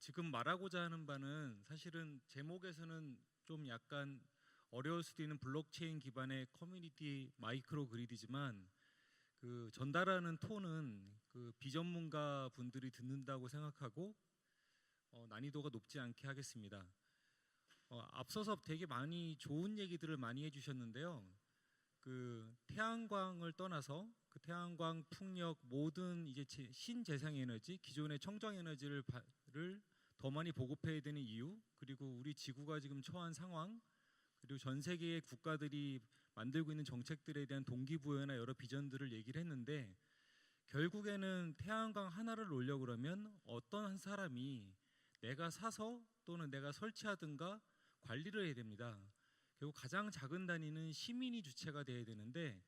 지금 말하고자 하는 바는 사실은 제목에서는 좀 약간 어려울 수도 있는 블록체인 기반의 커뮤니티 마이크로 그리드지만 전달하는 톤은 비전문가 분들이 듣는다고 생각하고 난이도가 높지 않게 하겠습니다. 앞서서 되게 많이 좋은 얘기들을 많이 해주셨는데요. 태양광을 떠나서 태양광, 풍력 모든 이제 신재생 에너지, 기존의 청정 에너지를 더 많이 보급해야 되는 이유, 그리고 우리 지구가 지금 처한 상황, 그리고 전 세계의 국가들이 만들고 있는 정책들에 대한 동기부여나 여러 비전들을 얘기를 했는데, 결국에는 태양광 하나를 놓으려고 그러면 어떤 한 사람이 내가 사서 또는 내가 설치하든가 관리를 해야 됩니다. 결국 가장 작은 단위는 시민이 주체가 돼야 되는데,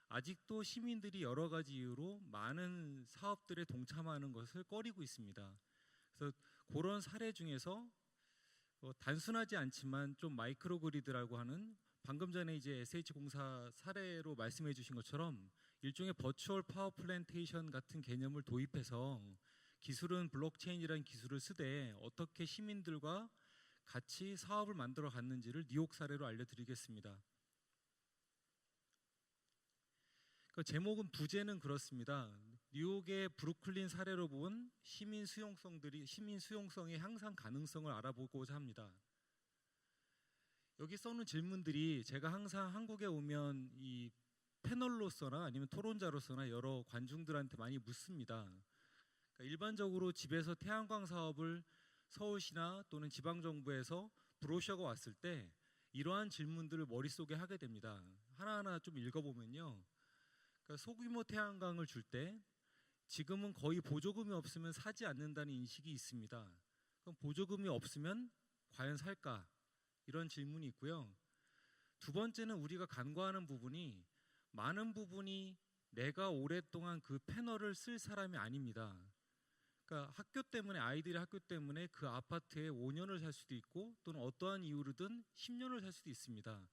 아직도 시민들이 여러 가지 이유로 많은 사업들에 동참하는 것을 꺼리고 있습니다. 그래서 그런 사례 중에서 단순하지 않지만 좀 마이크로 그리드라고 하는, 방금 전에 이제 SH공사 사례로 말씀해 주신 것처럼 일종의 버추얼 파워 플랜테이션 같은 개념을 도입해서 기술은 블록체인이라는 기술을 쓰되 어떻게 시민들과 같이 사업을 만들어 갔는지를 뉴욕 사례로 알려드리겠습니다. 제목은 부제는 그렇습니다. 뉴욕의 브루클린 사례로 본 시민 수용성의 향상 가능성을 알아보고자 합니다. 여기 써놓은 질문들이 제가 항상 한국에 오면 이 패널로서나 아니면 토론자로서나 여러 관중들한테 많이 묻습니다. 일반적으로 집에서 태양광 사업을 서울시나 또는 지방정부에서 브로셔가 왔을 때 이러한 질문들을 머릿속에 하게 됩니다. 하나하나 좀 읽어보면요, 소규모 태양광을 줄 때 지금은 거의 보조금이 없으면 사지 않는다는 인식이 있습니다. 그럼 보조금이 없으면 과연 살까? 이런 질문이 있고요. 두 번째는 우리가 간과하는 부분이, 많은 부분이 내가 오랫동안 그 패널을 쓸 사람이 아닙니다. 아이들의 학교 때문에 그 아파트에 5년을 살 수도 있고 또는 어떠한 이유로든 10년을 살 수도 있습니다.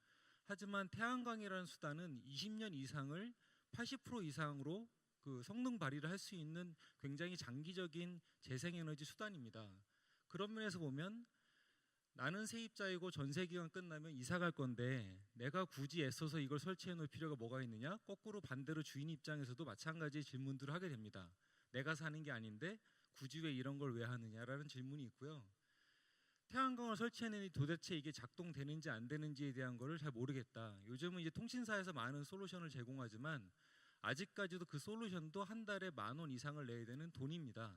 하지만 태양광이라는 수단은 20년 이상을 80% 이상으로 성능 발휘를 할 수 있는 굉장히 장기적인 재생에너지 수단입니다. 그런 면에서 보면 나는 세입자이고 전세기간 끝나면 이사 갈 건데 내가 굳이 애써서 이걸 설치해 놓을 필요가 뭐가 있느냐? 거꾸로 반대로 주인 입장에서도 마찬가지의 질문들을 하게 됩니다. 내가 사는 게 아닌데 굳이 왜 이런 걸 왜 하느냐라는 질문이 있고요. 태양광을 설치해내니 도대체 이게 작동되는지 안 되는지에 대한 거를 잘 모르겠다. 요즘은 이제 통신사에서 많은 솔루션을 제공하지만 아직까지도 그 솔루션도 한 달에 10,000원 이상을 내야 되는 돈입니다.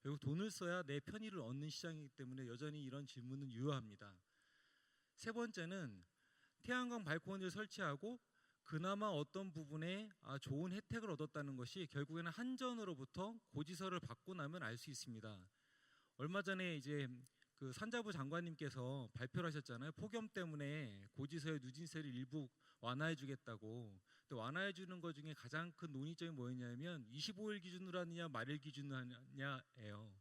결국 돈을 써야 내 편의를 얻는 시장이기 때문에 여전히 이런 질문은 유효합니다. 세 번째는 태양광 발코니를 설치하고 그나마 어떤 부분에 좋은 혜택을 얻었다는 것이 결국에는 한전으로부터 고지서를 받고 나면 알 수 있습니다. 얼마 전에 이제 산자부 장관님께서 발표를 하셨잖아요. 폭염 때문에 고지서의 누진세를 일부 완화해 주겠다고. 근데 완화해 주는 것 중에 가장 큰 논의점이 뭐였냐면 25일 기준으로 하느냐 말일 기준으로 하느냐예요.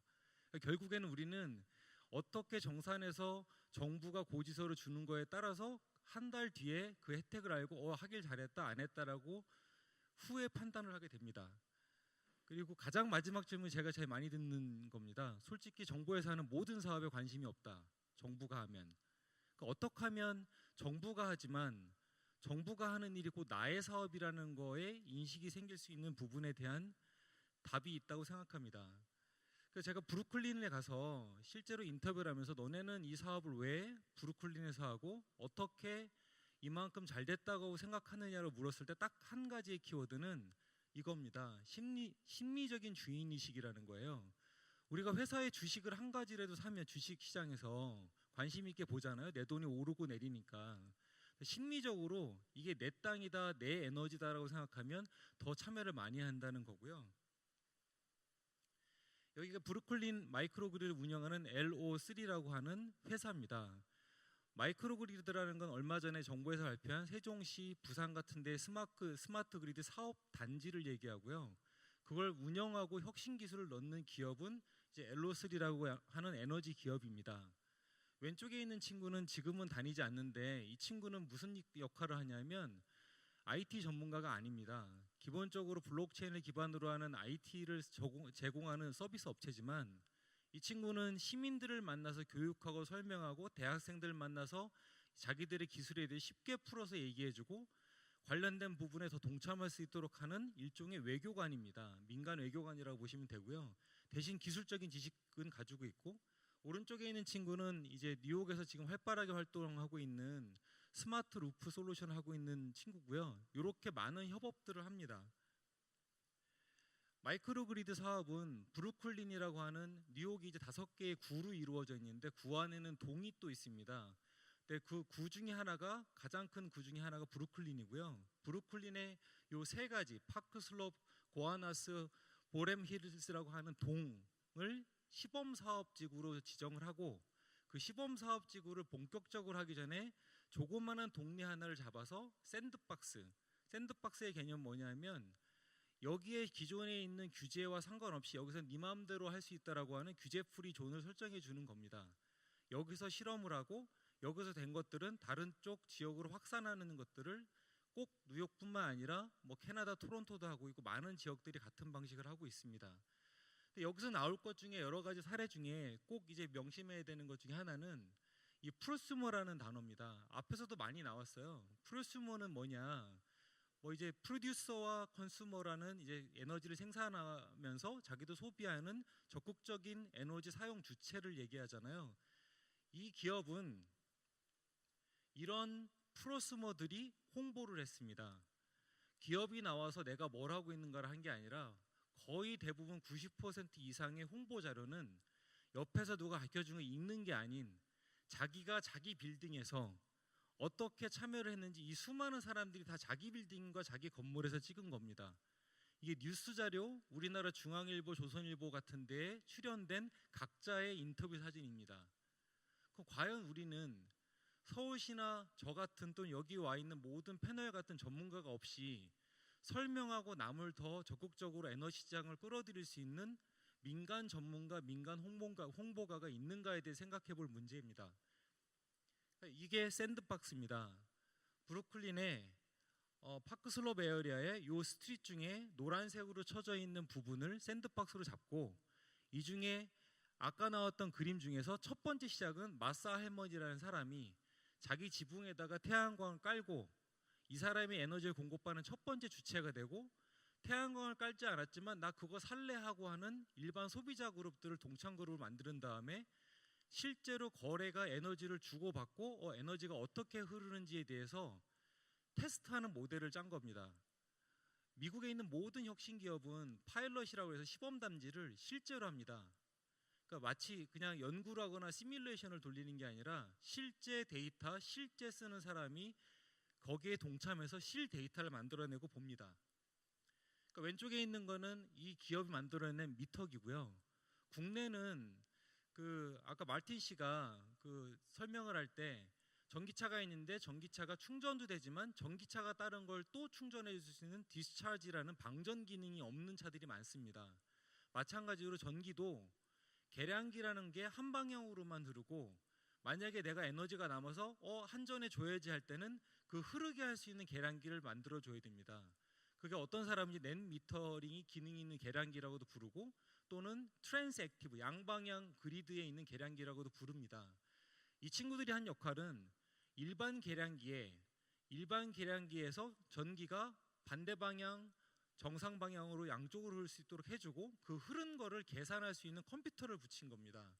결국에는 우리는 어떻게 정산해서 정부가 고지서를 주는 거에 따라서 한 달 뒤에 그 혜택을 알고 하길 잘했다 안 했다라고 후에 판단을 하게 됩니다. 그리고 가장 마지막 질문이 제가 제일 많이 듣는 겁니다. 솔직히 정부에서 하는 모든 사업에 관심이 없다. 정부가 하면. 어떻게 하면 정부가 하지만 정부가 하는 일이 곧 나의 사업이라는 거에 인식이 생길 수 있는 부분에 대한 답이 있다고 생각합니다. 그래서 제가 브루클린에 가서 실제로 인터뷰를 하면서 너네는 이 사업을 왜 브루클린에서 하고 어떻게 이만큼 잘 됐다고 생각하느냐로 물었을 때 딱 한 가지의 키워드는 이겁니다. 심리적인 주인의식이라는 거예요. 우리가 회사의 주식을 한 가지라도 사면 주식시장에서 관심 있게 보잖아요. 내 돈이 오르고 내리니까. 심리적으로 이게 내 땅이다, 내 에너지다라고 생각하면 더 참여를 많이 한다는 거고요. 여기가 브루클린 마이크로그리드를 운영하는 LO3라고 하는 회사입니다. 마이크로그리드라는 건 얼마 전에 정부에서 발표한 세종시, 부산 같은 데 스마트 그리드 사업 단지를 얘기하고요. 그걸 운영하고 혁신 기술을 넣는 기업은 이제 LO3라고 하는 에너지 기업입니다. 왼쪽에 있는 친구는 지금은 다니지 않는데 이 친구는 무슨 역할을 하냐면 IT 전문가가 아닙니다. 기본적으로 블록체인을 기반으로 하는 IT를 제공하는 서비스 업체지만 이 친구는 시민들을 만나서 교육하고 설명하고 대학생들 만나서 자기들의 기술에 대해 쉽게 풀어서 얘기해주고 관련된 부분에 더 동참할 수 있도록 하는 일종의 외교관입니다. 민간 외교관이라고 보시면 되고요. 대신 기술적인 지식은 가지고 있고, 오른쪽에 있는 친구는 이제 뉴욕에서 지금 활발하게 활동하고 있는 스마트 루프 솔루션을 하고 있는 친구고요. 이렇게 많은 협업들을 합니다. 마이크로 그리드 사업은 브루클린이라고 하는 뉴욕이 이제 5개의 구로 이루어져 있는데 구 안에는 동이 또 있습니다. 근데 그 구 중에 하나가, 가장 큰 구 중에 하나가 브루클린이고요. 브루클린의 요 3가지 파크 슬롭, 고아나스, 보렘 힐스라고 하는 동을 시범 사업지구로 지정을 하고, 그 시범 사업지구를 본격적으로 하기 전에 조그마한 동네 하나를 잡아서 샌드박스의 개념 뭐냐면, 여기에 기존에 있는 규제와 상관없이 여기서 네 마음대로 할 수 있다라고 하는 규제 프리 존을 설정해 주는 겁니다. 여기서 실험을 하고 여기서 된 것들은 다른 쪽 지역으로 확산하는 것들을 꼭 뉴욕뿐만 아니라 뭐 캐나다 토론토도 하고 있고 많은 지역들이 같은 방식을 하고 있습니다. 근데 여기서 나올 것 중에 여러 가지 사례 중에 꼭 이제 명심해야 되는 것 중에 하나는 이 프로슈머라는 단어입니다. 앞에서도 많이 나왔어요. 프로슈머는 뭐냐? 뭐 이제 프로듀서와 컨슈머라는 이제 에너지를 생산하면서 자기도 소비하는 적극적인 에너지 사용 주체를 얘기하잖아요. 이 기업은 이런 프로슈머들이 홍보를 했습니다. 기업이 나와서 내가 뭘 하고 있는가를 한 게 아니라 거의 대부분 90% 이상의 홍보 자료는 옆에서 누가 가르쳐준 거 읽는 게 아닌 자기가 자기 빌딩에서 어떻게 참여를 했는지 이 수많은 사람들이 다 자기 빌딩과 자기 건물에서 찍은 겁니다. 이게 뉴스 자료, 우리나라 중앙일보, 조선일보 같은 데에 출연된 각자의 인터뷰 사진입니다. 그럼 과연 우리는 서울시나 저 같은 또는 여기 와 있는 모든 패널 같은 전문가가 없이 설명하고 남을 더 적극적으로 에너지 시장을 끌어들일 수 있는 민간 전문가, 민간 홍보가가 있는가에 대해 생각해 볼 문제입니다. 이게 샌드박스입니다. 브루클린의 파크슬롭 에어리아의 요 스트릿 중에 노란색으로 쳐져 있는 부분을 샌드박스로 잡고, 이 중에 아까 나왔던 그림 중에서 첫 번째 시작은 마사 할머니라는 사람이 자기 지붕에다가 태양광을 깔고, 이 사람이 에너지를 공급하는 첫 번째 주체가 되고, 태양광을 깔지 않았지만 나 그거 살래 하고 하는 일반 소비자 그룹들을 동창 그룹을 만드는 다음에 실제로 거래가 에너지를 주고받고 에너지가 어떻게 흐르는지에 대해서 테스트하는 모델을 짠 겁니다. 미국에 있는 모든 혁신 기업은 파일럿이라고 해서 시범 담지를 실제로 합니다. 그러니까 마치 그냥 연구를 하거나 시뮬레이션을 돌리는 게 아니라 실제 데이터, 실제 쓰는 사람이 거기에 동참해서 실 데이터를 만들어내고 봅니다. 그러니까 왼쪽에 있는 거는 이 기업이 만들어낸 미터기고요. 국내는 아까 마틴 씨가 설명을 할 때 전기차가 있는데 전기차가 충전도 되지만 전기차가 다른 걸 또 충전해 줄 수 있는 디스차지라는 방전 기능이 없는 차들이 많습니다. 마찬가지로 전기도 계량기라는 게 한 방향으로만 흐르고, 만약에 내가 에너지가 남아서 한전에 줘야지 할 때는 그 흐르게 할 수 있는 계량기를 만들어 줘야 됩니다. 그게 어떤 사람이 넷 미터링이 기능이 있는 계량기라고도 부르고, 또는 트랜스 액티브, 양방향 그리드에 있는 계량기라고도 부릅니다. 이 친구들이 한 역할은 일반 계량기에서 전기가 반대 방향, 정상 방향으로 양쪽으로 흐를 수 있도록 해주고, 그 흐른 거를 계산할 수 있는 컴퓨터를 붙인 겁니다.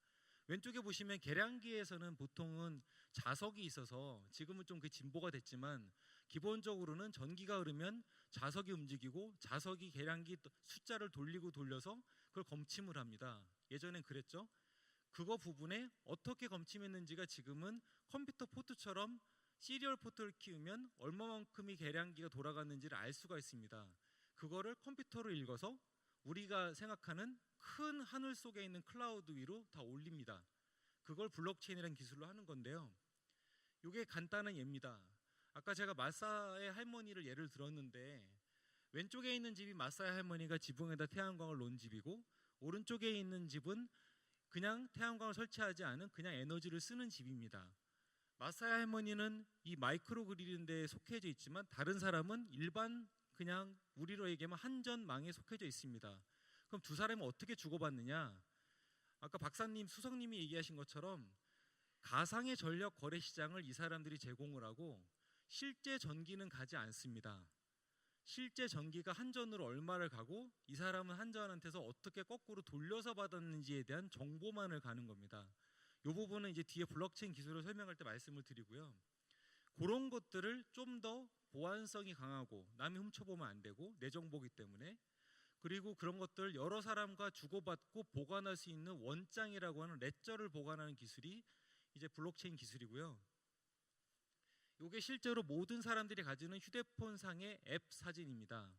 왼쪽에 보시면 계량기에서는 보통은 자석이 있어서, 지금은 좀 그 진보가 됐지만 기본적으로는 전기가 흐르면 자석이 움직이고 자석이 계량기 숫자를 돌리고 돌려서 그걸 검침을 합니다. 예전엔 그랬죠. 그거 부분에 어떻게 검침했는지가 지금은 컴퓨터 포트처럼 시리얼 포트를 키우면 얼마만큼의 계량기가 돌아갔는지를 알 수가 있습니다. 그거를 컴퓨터로 읽어서 우리가 생각하는 큰 하늘 속에 있는 클라우드 위로 다 올립니다. 그걸 블록체인이라는 기술로 하는 건데요. 이게 간단한 예입니다. 아까 제가 마사의 할머니를 예를 들었는데, 왼쪽에 있는 집이 마사의 할머니가 지붕에다 태양광을 놓은 집이고, 오른쪽에 있는 집은 그냥 태양광을 설치하지 않은 그냥 에너지를 쓰는 집입니다. 마사의 할머니는 이 마이크로 그리드에 속해져 있지만 다른 사람은 일반 그냥 우리로 얘기하면 한전망에 속해져 있습니다. 그럼 두 사람이 어떻게 주고받느냐? 아까 박사님, 수석님이 얘기하신 것처럼 가상의 전력 거래 시장을 이 사람들이 제공을 하고 실제 전기는 가지 않습니다. 실제 전기가 한전으로 얼마를 가고 이 사람은 한전한테서 어떻게 거꾸로 돌려서 받았는지에 대한 정보만을 가는 겁니다. 이 부분은 이제 뒤에 블록체인 기술을 설명할 때 말씀을 드리고요. 그런 것들을 좀 더 보안성이 강하고 남이 훔쳐보면 안 되고 내 정보기 때문에, 그리고 그런 것들 여러 사람과 주고받고 보관할 수 있는 원장이라고 하는 레저를 보관하는 기술이 이제 블록체인 기술이고요. 이게 실제로 모든 사람들이 가지는 휴대폰상의 앱 사진입니다.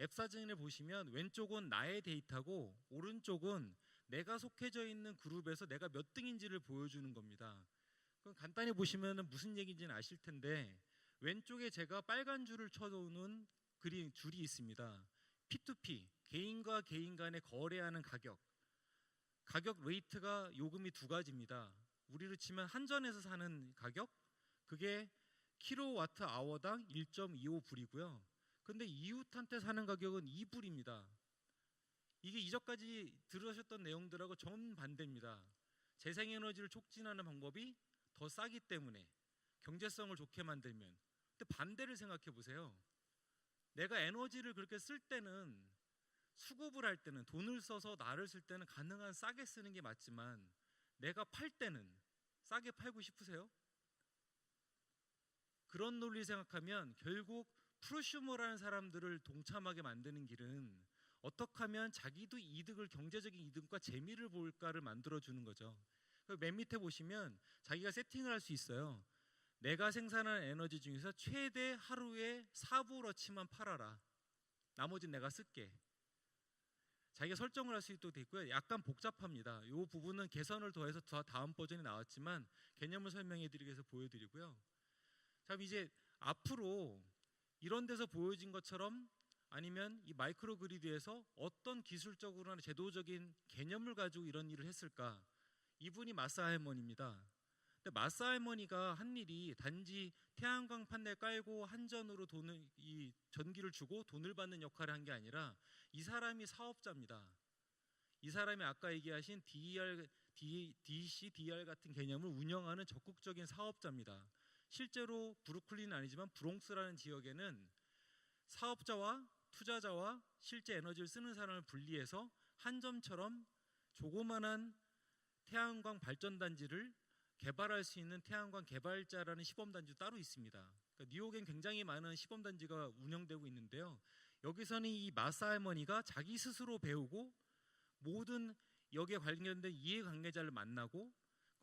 앱 사진을 보시면 왼쪽은 나의 데이터고 오른쪽은 내가 속해져 있는 그룹에서 내가 몇 등인지를 보여주는 겁니다. 그럼 간단히 보시면 무슨 얘기인지는 아실 텐데, 왼쪽에 제가 빨간 줄을 쳐놓은 줄이 있습니다. P2P, 개인과 개인 간에 거래하는 가격 레이트가 요금이 두 가지입니다. 우리로 치면 한전에서 사는 가격, 그게 킬로와트 아워당 1.25불이고요. 근데 이웃한테 사는 가격은 2불입니다. 이게 이전까지 들으셨던 내용들하고 정반대입니다. 재생에너지를 촉진하는 방법이 더 싸기 때문에 경제성을 좋게 만들면, 근데 반대를 생각해 보세요. 내가 에너지를 그렇게 쓸 때는, 수급을 할 때는, 돈을 써서 나를 쓸 때는 가능한 싸게 쓰는 게 맞지만 내가 팔 때는 싸게 팔고 싶으세요? 그런 논리 생각하면 결국 프로슈머라는 사람들을 동참하게 만드는 길은 어떻게 하면 자기도 이득을, 경제적인 이득과 재미를 볼까를 만들어주는 거죠. 맨 밑에 보시면 자기가 세팅을 할 수 있어요. 내가 생산한 에너지 중에서 최대 하루에 4불어치만 팔아라. 나머지는 내가 쓸게. 자기가 설정을 할 수 있도록 돼 있고요. 약간 복잡합니다. 이 부분은 개선을 더해서 다음 버전이 나왔지만 개념을 설명해 드리기 위해서 보여드리고요. 자, 이제 앞으로 이런 데서 보여진 것처럼 아니면 이 마이크로 그리드에서 어떤 기술적으로나 제도적인 개념을 가지고 이런 일을 했을까? 이분이 마사 할머니입니다. 근데 마사 할머니가 한 일이 단지 태양광 판넬 깔고 한전으로 이 전기를 주고 돈을 받는 역할을 한 게 아니라 이 사람이 사업자입니다. 이 사람이 아까 얘기하신 DC, DR 같은 개념을 운영하는 적극적인 사업자입니다. 실제로 브루클린은 아니지만 브롱스라는 지역에는 사업자와 투자자와 실제 에너지를 쓰는 사람을 분리해서 한전처럼 조그만한 태양광 발전단지를 개발할 수 있는 태양광 개발자라는 시범단지도 따로 있습니다. 그러니까 뉴욕엔 굉장히 많은 시범단지가 운영되고 있는데요. 여기서는 이 마사 할머니가 자기 스스로 배우고 모든 여기에 관련된 이해관계자를 만나고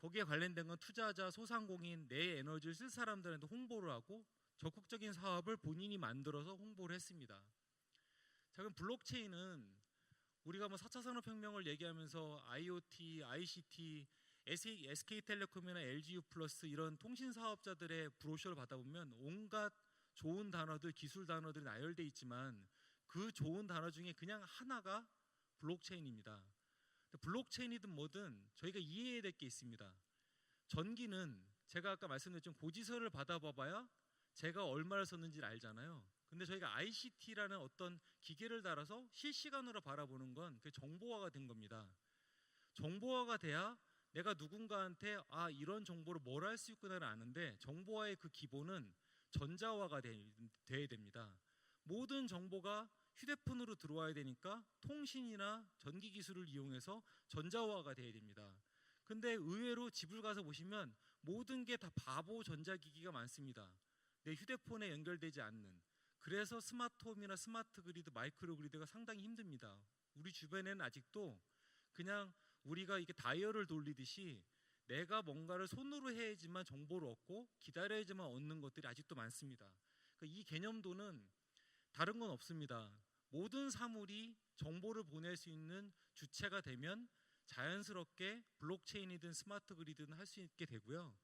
거기에 관련된 건 투자자, 소상공인, 내 에너지를 쓸 사람들한테 홍보를 하고 적극적인 사업을 본인이 만들어서 홍보를 했습니다. 자, 그럼 블록체인은 우리가 4차 산업혁명을 얘기하면서 IoT, ICT, SK텔레콤이나 LGU 플러스 이런 통신 사업자들의 브로셔를 받아보면 온갖 좋은 단어들, 기술 단어들이 나열되어 있지만 그 좋은 단어 중에 그냥 하나가 블록체인입니다. 블록체인이든 뭐든 저희가 이해해야 될 게 있습니다. 전기는 제가 아까 말씀드렸지만 고지서를 받아봐야 제가 얼마를 썼는지를 알잖아요. 근데 저희가 ICT라는 어떤 기계를 달아서 실시간으로 바라보는 건 그 정보화가 된 겁니다. 정보화가 돼야 내가 누군가한테 이런 정보를 뭘 할 수 있구나를 아는데, 정보화의 그 기본은 전자화가 돼야 됩니다. 모든 정보가 휴대폰으로 들어와야 되니까 통신이나 전기 기술을 이용해서 전자화가 돼야 됩니다. 근데 의외로 집을 가서 보시면 모든 게 다 바보 전자기기가 많습니다. 내 휴대폰에 연결되지 않는. 그래서 스마트홈이나 스마트 그리드, 마이크로 그리드가 상당히 힘듭니다. 우리 주변에는 아직도 그냥 우리가 이게 다이얼을 돌리듯이 내가 뭔가를 손으로 해야지만 정보를 얻고 기다려야지만 얻는 것들이 아직도 많습니다. 이 개념도는 다른 건 없습니다. 모든 사물이 정보를 보낼 수 있는 주체가 되면 자연스럽게 블록체인이든 스마트 그리드든 할 수 있게 되고요.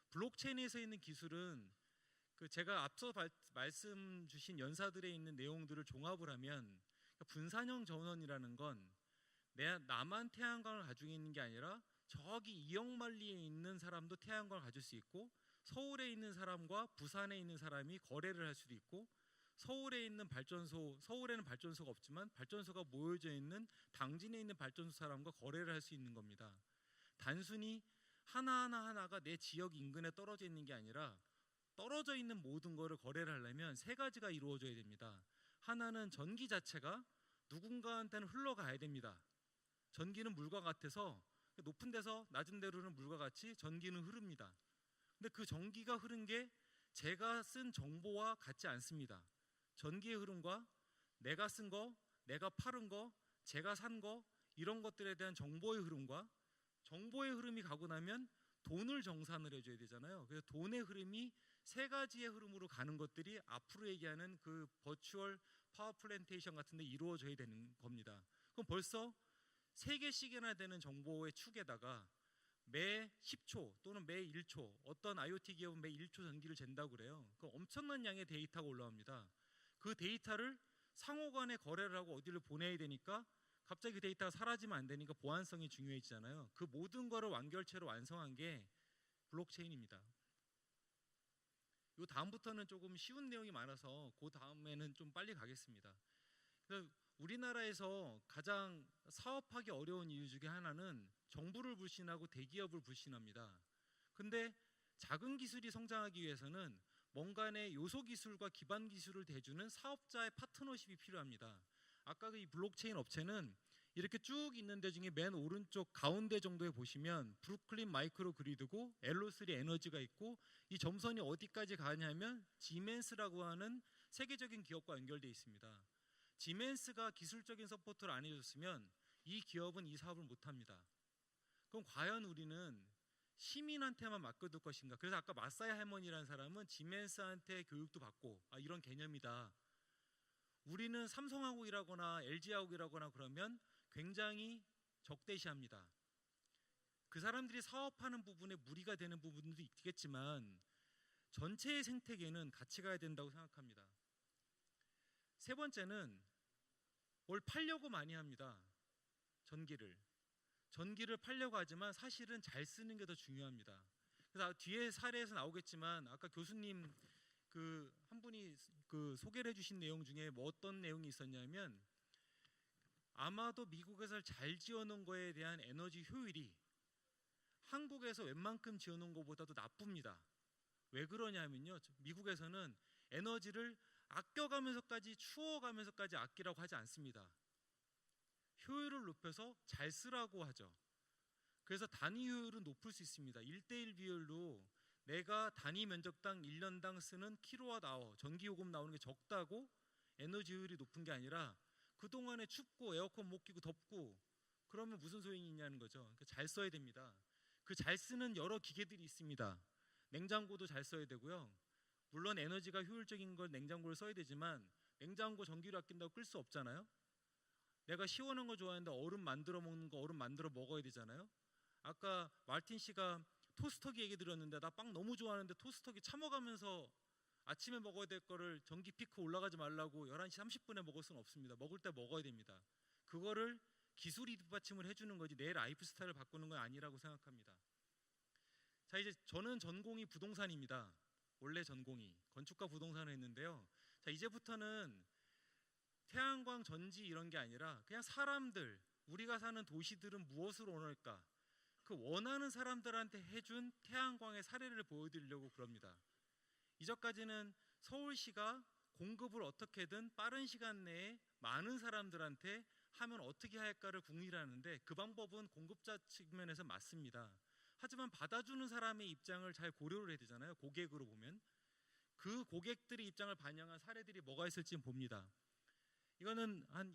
블록체인에서 있는 기술은 제가 앞서 말씀 주신 연사들에 있는 내용들을 종합을 하면 분산형 전원이라는 건 나만 태양광을 가지고 있는 게 아니라 저기 이억만리에 있는 사람도 태양광을 가질 수 있고, 서울에 있는 사람과 부산에 있는 사람이 거래를 할 수도 있고, 서울에 있는 발전소, 서울에는 발전소가 없지만 발전소가 모여져 있는 당진에 있는 발전소 사람과 거래를 할 수 있는 겁니다. 단순히 하나가 내 지역 인근에 떨어져 있는 게 아니라 떨어져 있는 모든 거를 거래를 하려면 세 가지가 이루어져야 됩니다. 하나는 전기 자체가 누군가한테는 흘러가야 됩니다. 전기는 물과 같아서 높은 데서 낮은 데로는 물과 같이 전기는 흐릅니다. 근데 그 전기가 흐른 게 제가 쓴 정보와 같지 않습니다. 전기의 흐름과 내가 쓴 거, 내가 팔은 거, 제가 산 거, 이런 것들에 대한 정보의 흐름과 정보의 흐름이 가고 나면 돈을 정산을 해줘야 되잖아요. 그래서 돈의 흐름이 세 가지의 흐름으로 가는 것들이 앞으로 얘기하는 그 버추얼 파워 플랜테이션 같은 데 이루어져야 되는 겁니다. 그럼 벌써 3개씩이나 되는 정보의 축에다가 매 10초 또는 매 1초, 어떤 IoT 기업은 매 1초 전기를 잰다고 그래요. 그 엄청난 양의 데이터가 올라옵니다. 그 데이터를 상호간에 거래를 하고 어디를 보내야 되니까 갑자기 그 데이터가 사라지면 안 되니까 보안성이 중요해지잖아요. 그 모든 거를 완결체로 완성한 게 블록체인입니다. 요 다음부터는 조금 쉬운 내용이 많아서 그 다음에는 좀 빨리 가겠습니다. 우리나라에서 가장 사업하기 어려운 이유 중에 하나는 정부를 불신하고 대기업을 불신합니다. 근데 작은 기술이 성장하기 위해서는 뭔가의 요소 기술과 기반 기술을 대주는 사업자의 파트너십이 필요합니다. 아까 이 블록체인 업체는 이렇게 쭉 있는 데 중에 맨 오른쪽 가운데 정도에 보시면 브루클린 마이크로 그리드고 엘로3 에너지가 있고 이 점선이 어디까지 가냐면 지멘스라고 하는 세계적인 기업과 연결되어 있습니다. 지멘스가 기술적인 서포트를 안 해줬으면 이 기업은 이 사업을 못합니다. 그럼 과연 우리는 시민한테만 맡겨둘 것인가? 그래서 아까 마사야 할머니라는 사람은 지멘스한테 교육도 받고 이런 개념이다. 우리는 삼성하고 일하거나 LG하고 일하거나 그러면 굉장히 적대시합니다. 그 사람들이 사업하는 부분에 무리가 되는 부분도 있겠지만 전체의 생태계는 같이 가야 된다고 생각합니다. 세 번째는 뭘 팔려고 많이 합니다. 전기를 팔려고 하지만 사실은 잘 쓰는 게 더 중요합니다. 그래서 뒤에 사례에서 나오겠지만 아까 교수님 한 분이 소개를 해주신 내용 중에 뭐 어떤 내용이 있었냐면 아마도 미국에서 잘 지어놓은 거에 대한 에너지 효율이 한국에서 웬만큼 지어놓은 것보다도 나쁩니다. 왜 그러냐면요, 미국에서는 에너지를 아껴가면서까지 추워가면서까지 아끼라고 하지 않습니다. 효율을 높여서 잘 쓰라고 하죠. 그래서 단위 효율은 높을 수 있습니다. 1:1 비율로 내가 단위 면적당 1년당 쓰는 킬로와트아워 전기요금 나오는 게 적다고 에너지 효율이 높은 게 아니라 그동안에 춥고 에어컨 못 끼고 덥고 그러면 무슨 소용이 있냐는 거죠. 그러니까 잘 써야 됩니다. 그 잘 쓰는 여러 기계들이 있습니다. 냉장고도 잘 써야 되고요. 물론 에너지가 효율적인 걸 냉장고를 써야 되지만 냉장고 전기를 아낀다고 끌 수 없잖아요. 내가 시원한 거 좋아하는데 얼음 만들어 먹는 거 얼음 만들어 먹어야 되잖아요. 아까 마틴 씨가 토스터기 얘기 들었는데 나 빵 너무 좋아하는데 토스터기 참아가면서 아침에 먹어야 될 거를 전기 피크 올라가지 말라고 11시 30분에 먹을 수는 없습니다. 먹을 때 먹어야 됩니다. 그거를 기술이 뒷받침을 해주는 거지 내 라이프 스타일을 바꾸는 건 아니라고 생각합니다. 자, 이제 저는 전공이 부동산입니다. 원래 전공이 건축과 부동산을 했는데요. 자, 이제부터는 태양광, 전지 이런 게 아니라 그냥 사람들, 우리가 사는 도시들은 무엇을 원할까? 그 원하는 사람들한테 해준 태양광의 사례를 보여드리려고 그럽니다. 이전까지는 서울시가 공급을 어떻게든 빠른 시간 내에 많은 사람들한테 하면 어떻게 할까를 궁리하는데 그 방법은 공급자 측면에서 맞습니다. 하지만 받아주는 사람의 입장을 잘 고려를 해야 되잖아요. 고객으로 보면. 그 고객들의 입장을 반영한 사례들이 뭐가 있을지 봅니다. 이거는 한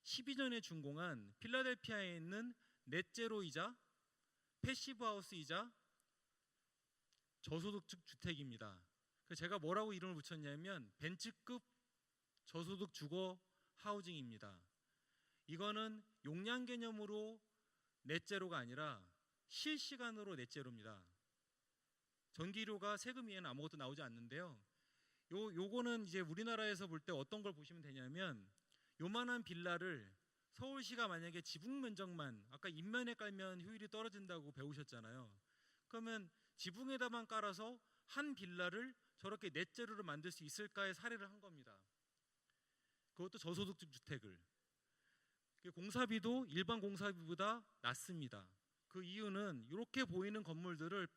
2012년에 준공한 필라델피아에 있는 넷제로이자 패시브 하우스이자 저소득 주택입니다. 제가 뭐라고 이름을 붙였냐면 벤츠급 저소득 주거 하우징입니다. 이거는 용량 개념으로 넷제로가 아니라 실시간으로 넷제로입니다. 전기료가 세금 이외에는 아무것도 나오지 않는데요. 요거는 이제 우리나라에서 볼 때 어떤 걸 보시면 되냐면 요만한 빌라를 서울시가 만약에 지붕 면적만 아까 인면에 깔면 효율이 떨어진다고 배우셨잖아요. 그러면 지붕에다만 깔아서 한 빌라를 저렇게 넷제로를 만들 수 있을까의 사례를 한 겁니다. 그것도 저소득 주택을. 공사비도 일반 공사비보다 낮습니다. 그 이유는 이렇게 보이는 건물들을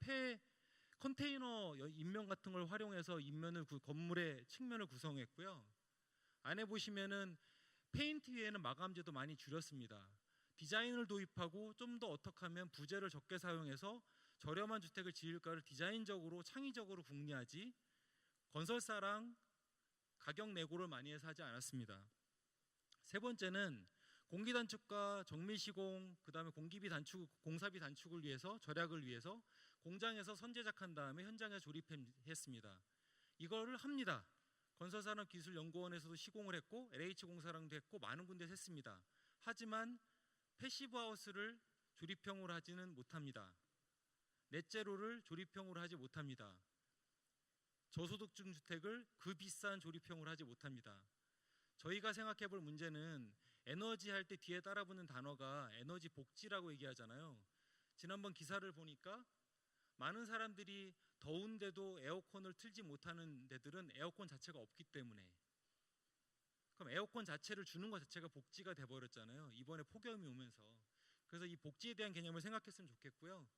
컨테이너 인면 같은 걸 활용해서 인면을 건물의 측면을 구성했고요. 안에 보시면은 페인트 위에는 마감재도 많이 줄였습니다. 디자인을 도입하고 좀 더 어떻게 하면 부재를 적게 사용해서 저렴한 주택을 지을까를 디자인적으로 창의적으로 궁리하지 건설사랑 가격 내고를 많이 해서 하지 않았습니다. 세 번째는 공기 단축과 정밀 시공, 그다음에 공기비 단축, 공사비 단축을 위해서 절약을 위해서 공장에서 선제작한 다음에 현장에 조립했습니다. 이거를 합니다. 건설산업기술연구원에서도 시공을 했고 LH공사랑도 했고 많은 군데서 했습니다. 하지만 패시브 하우스를 조립형으로 하지는 못합니다. 넷제로를 조립형으로 하지 못합니다. 저소득층 주택을 그 비싼 조립형으로 하지 못합니다. 저희가 생각해 볼 문제는 에너지 할 때 뒤에 따라붙는 단어가 에너지 복지라고 얘기하잖아요. 지난번 기사를 보니까 많은 사람들이 더운데도 에어컨을 틀지 못하는 데들은 에어컨 자체가 없기 때문에, 그럼 에어컨 자체를 주는 것 자체가 복지가 돼버렸잖아요. 이번에 폭염이 오면서. 그래서 이 복지에 대한 개념을 생각했으면 좋겠고요.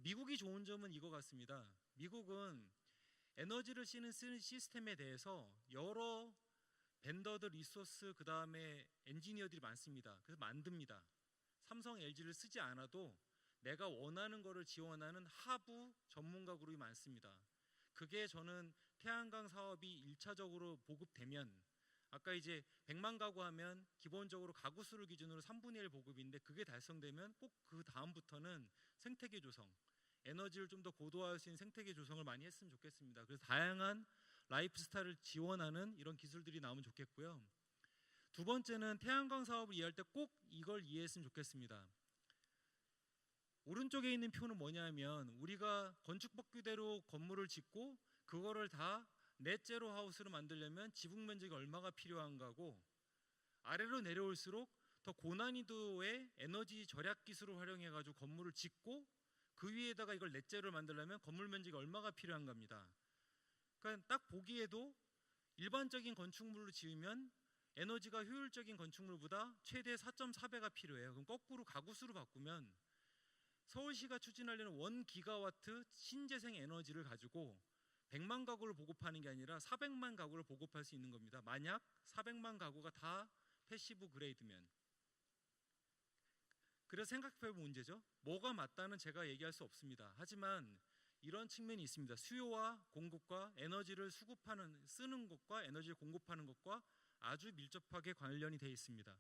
미국이 좋은 점은 이거 같습니다. 미국은 에너지를 쓰는 시스템에 대해서 여러 벤더들, 리소스, 그 다음에 엔지니어들이 많습니다. 그래서 만듭니다. 삼성, LG를 쓰지 않아도 내가 원하는 거를 지원하는 하부 전문가 그룹이 많습니다. 그게 저는 태양광 사업이 1차적으로 보급되면, 아까 이제 100만 가구 하면 기본적으로 가구 수를 기준으로 3분의 1 보급인데, 그게 달성되면 꼭 그 다음부터는 생태계 조성, 에너지를 좀 더 고도화할 수 있는 생태계 조성을 많이 했으면 좋겠습니다. 그래서 다양한 라이프 스타일을 지원하는 이런 기술들이 나오면 좋겠고요. 두 번째는 태양광 사업을 이해할 때 꼭 이걸 이해했으면 좋겠습니다. 오른쪽에 있는 표는 뭐냐면, 우리가 건축법규대로 건물을 짓고 그거를 다 넷제로 하우스로 만들려면 지붕 면적이 얼마가 필요한가고, 아래로 내려올수록 더 고난이도의 에너지 절약 기술을 활용해 가지고 건물을 짓고 그 위에다가 이걸 넷제로를 만들려면 건물 면적이 얼마가 필요한가입니다. 그러니까 딱 보기에도 일반적인 건축물로 지으면 에너지가 효율적인 건축물보다 최대 4.4배가 필요해요. 그럼 거꾸로 가구 수로 바꾸면 서울시가 추진하려는 1기가와트 신재생 에너지를 가지고 100만 가구를 보급하는 게 아니라 400만 가구를 보급할 수 있는 겁니다. 만약 400만 가구가 다 패시브 그레이드면. 그래서 생각해볼 문제죠. 뭐가 맞다는 제가 얘기할 수 없습니다. 하지만 이런 측면이 있습니다. 수요와 공급과 에너지를 수급하는, 쓰는 것과 에너지를 공급하는 것과 아주 밀접하게 관련이 되어 있습니다.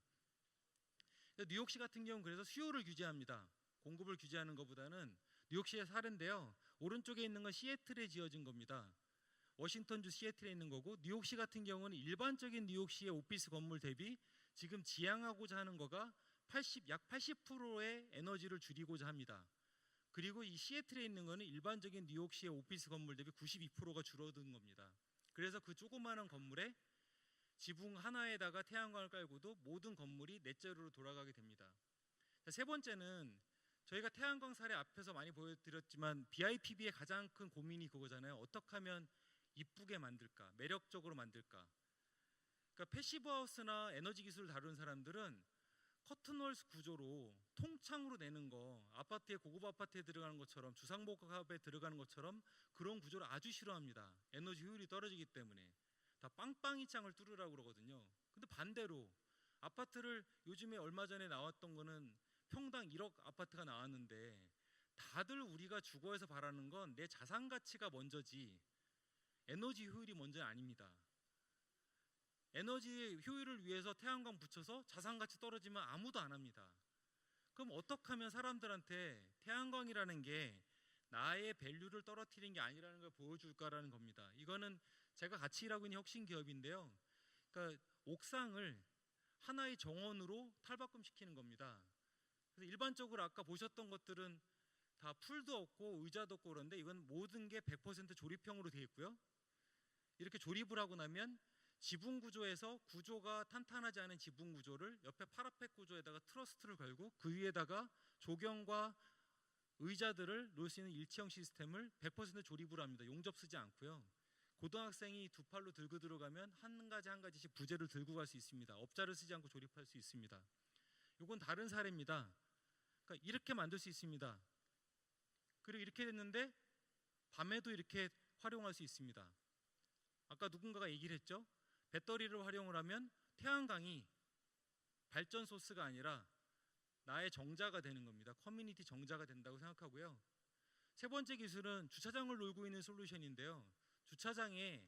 뉴욕시 같은 경우는 그래서 수요를 규제합니다. 공급을 규제하는 것보다는. 뉴욕시의 사례인데요. 오른쪽에 있는 건 시애틀에 지어진 겁니다. 워싱턴주 시애틀에 있는 거고, 뉴욕시 같은 경우는 일반적인 뉴욕시의 오피스 건물 대비 지금 지향하고자 하는 거가 약 80%의 에너지를 줄이고자 합니다. 그리고 이 시애틀에 있는 거는 일반적인 뉴욕시의 오피스 건물 대비 92%가 줄어든 겁니다. 그래서 그 조그마한 건물에 지붕 하나에다가 태양광을 깔고도 모든 건물이 넷제로로 돌아가게 됩니다. 세 번째는 저희가 태양광 사례 앞에서 많이 보여드렸지만 BIPB의 가장 큰 고민이 그거잖아요. 어떻게 하면 이쁘게 만들까, 매력적으로 만들까. 그러니까 패시브 하우스나 에너지 기술을 다루는 사람들은 커튼월 구조로 통창으로 내는 거, 아파트에, 고급 아파트에 들어가는 것처럼, 주상복합에 들어가는 것처럼 그런 구조를 아주 싫어합니다. 에너지 효율이 떨어지기 때문에. 다 빵빵이 창을 뚫으라고 그러거든요. 근데 반대로 아파트를, 요즘에 얼마 전에 나왔던 거는 평당 1억 아파트가 나왔는데, 다들 우리가 주거에서 바라는 건 내 자산 가치가 먼저지 에너지 효율이 먼저 아닙니다. 에너지 효율을 위해서 태양광 붙여서 자산 가치 떨어지면 아무도 안 합니다. 그럼 어떻게 하면 사람들한테 태양광이라는 게 나의 밸류를 떨어뜨리는 게 아니라는 걸 보여줄까라는 겁니다. 이거는 제가 같이 일하고 있는 혁신 기업인데요. 그러니까 옥상을 하나의 정원으로 탈바꿈시키는 겁니다. 그래서 일반적으로 아까 보셨던 것들은 다 풀도 없고 의자도 없고 그런데, 이건 모든 게 100% 조립형으로 되어 있고요. 이렇게 조립을 하고 나면 지붕 구조에서 구조가 탄탄하지 않은 지붕 구조를 옆에 파라펫 구조에다가 트러스트를 걸고 그 위에다가 조경과 의자들을 놓을 수 있는 일체형 시스템을 100% 조립으로 합니다. 용접 쓰지 않고요. 고등학생이 두 팔로 들고 들어가면 한 가지 한 가지씩 부재를 들고 갈 수 있습니다. 업자를 쓰지 않고 조립할 수 있습니다. 이건 다른 사례입니다. 그러니까 이렇게 만들 수 있습니다. 그리고 이렇게 됐는데 밤에도 이렇게 활용할 수 있습니다. 아까 누군가가 얘기를 했죠. 배터리를 활용을 하면 태양광이 발전 소스가 아니라 나의 정자가 되는 겁니다. 커뮤니티 정자가 된다고 생각하고요. 세 번째 기술은 주차장을 놀고 있는 솔루션인데요. 주차장에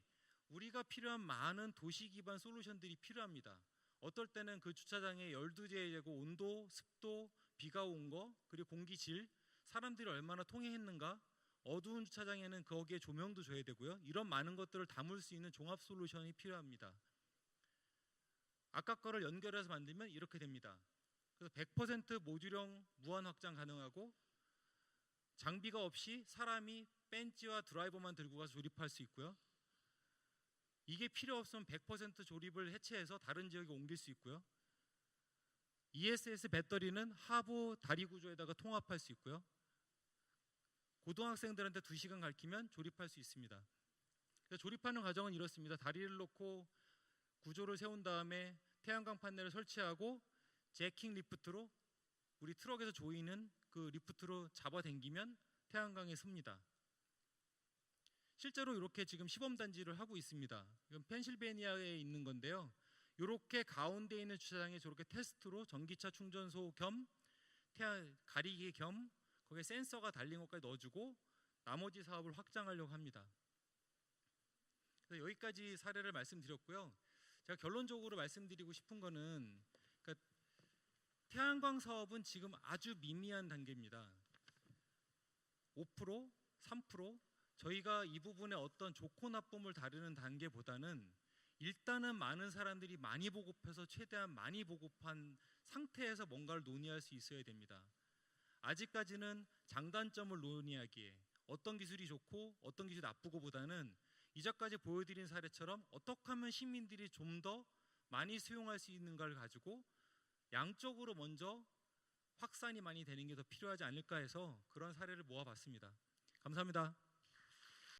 우리가 필요한 많은 도시 기반 솔루션들이 필요합니다. 어떨 때는 그 주차장에 열도 제어되고 온도, 습도, 비가 온 거, 그리고 공기질, 사람들이 얼마나 통행했는가, 어두운 주차장에는 거기에 조명도 줘야 되고요. 이런 많은 것들을 담을 수 있는 종합 솔루션이 필요합니다. 아까 거를 연결해서 만들면 이렇게 됩니다. 그래서 100% 모듈형 무한 확장 가능하고 장비가 없이 사람이 벤치와 드라이버만 들고 가서 조립할 수 있고요. 이게 필요 없으면 100% 조립을 해체해서 다른 지역에 옮길 수 있고요. ESS 배터리는 하부 다리 구조에다가 통합할 수 있고요. 고등학생들한테 2시간 가르치면 조립할 수 있습니다. 그래서 조립하는 과정은 이렇습니다. 다리를 놓고 구조를 세운 다음에 태양광 판넬을 설치하고 제킹 리프트로 우리 트럭에서 조이는 그 리프트로 잡아당기면 태양광에 씁니다. 실제로 이렇게 지금 시범 단지를 하고 있습니다. 이건 펜실베니아에 있는 건데요. 이렇게 가운데 있는 주차장에 저렇게 테스트로 전기차 충전소 겸 가리개 겸 거기에 센서가 달린 것까지 넣어주고 나머지 사업을 확장하려고 합니다. 그래서 여기까지 사례를 말씀드렸고요. 제가 결론적으로 말씀드리고 싶은 거는 그러니까 태양광 사업은 지금 아주 미미한 단계입니다. 5%, 3% 저희가 이 부분에 어떤 좋고 나쁨을 다루는 단계보다는 일단은 많은 사람들이 많이 보급해서 최대한 많이 보급한 상태에서 뭔가를 논의할 수 있어야 됩니다. 아직까지는 장단점을 논의하기에 어떤 기술이 좋고 어떤 기술이 나쁘고 보다는 이전까지 보여드린 사례처럼 어떻게 하면 시민들이 좀 더 많이 수용할 수 있는가를 가지고 양쪽으로 먼저 확산이 많이 되는 게 더 필요하지 않을까 해서 그런 사례를 모아봤습니다. 감사합니다.